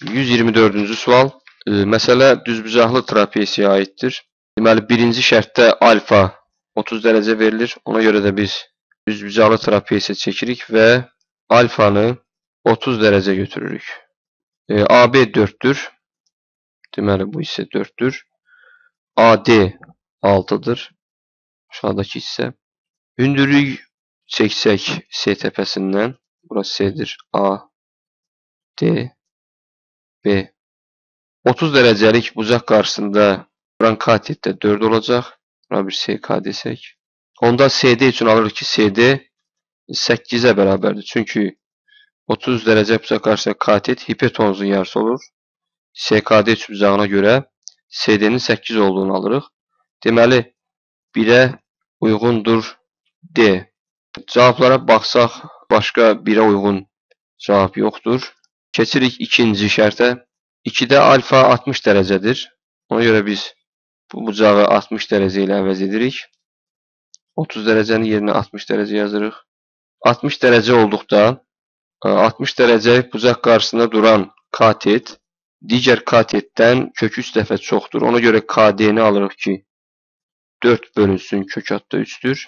124-cü sual. Məsələ düzbucaqlı trapesiyə aiddir. Deməli, birinci şərtdə alfa 30 dərəcə verilir. Ona görə də biz düzbucaqlı trapesiya çəkirik və alfanı 30 dərəcə götürürük. AB 4-dür. Deməli, bu isə 4-dür. AD 6-dır. Aşağıdakı hissə. Hündürlük çəksək C təpəsindən. Burası C'dir. A, D, B. 30 dərəcəlik bucaq qarşısında buranın katetdə 4 olacaq. Buna bir SK desək. Onda CD üçün alırıq ki, CD 8-ə bərabərdir. Çünki 30 dərəcə bucaq qarşısında katet hipotenuzun yarısı olur. SKD üçbucağına görə CD-nin 8 olduğunu alırıq. Deməli, 1-ə uyğundur D. Cavablara baxsaq, başqa 1-ə uyğun cavab yoxdur. Keçirik ikinci şərtə. 2-də alfa 60 dərəcədir. Ona görə biz bu bucağı 60 dərəcə ilə əvəz edirik. 30 dərəcənin yerinə 60 dərəcə yazırıq. 60 dərəcə olduqda 60 dərəcə bucaq qarşısında duran katet digər katetdən kök 3 dəfə çoxdur. Ona görə KD-ni alırıq ki, 4 bölünsün kök adda 3-dür.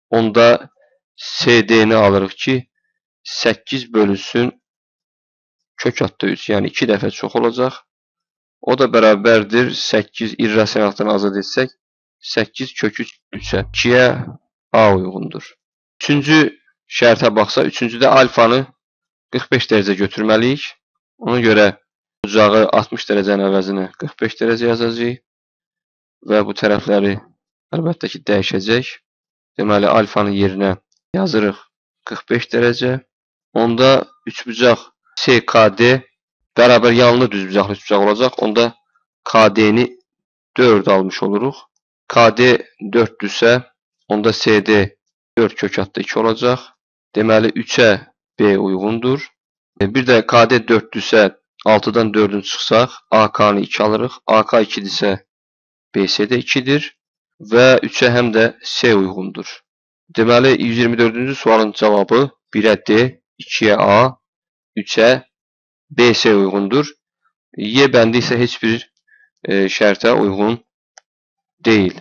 Onda CD-ni alırıq ki, 8 bölünsün kök adda 3, yəni 2 dəfə çox olacaq. O da bərabərdir 8 irrasionaldan azad etsək 8 kök 3-ə 2-yə A uyğundur. Üçüncü şərtə baxsa, üçüncüdə alfanı 45 dərəcə götürməliyik. Ona görə bucağı 60 dərəcənin əvəzinə 45 dərəcə yazacağıq və bu tərəfləri əlbəttə ki, dəyişəcək. Deməli, alfanın yerinə yazırıq 45 dərəcə. Onda üçbucaq CKD bərabər yanlı düzbucaqlı üçbucaq olacaq. Onda KD-ni 4 almış oluruq. KD 4-dürsə, onda CD 4 kök adda 2 olacaq. Deməli, 3-ə B uyğundur. Bir də KD 4-dürsə, 6-dan 4-ün çıxsaq, AK-nı 2 alırıq. AK 2-dirsə, BC də 2-dir. Və 3-ə həm də C uyğundur. Deməli, 124-cü sualın cavabı 1-ə D, 2-yə A, 3-ə BC uyğundur. Y bəndi isə heç bir şərtə uyğun deyil.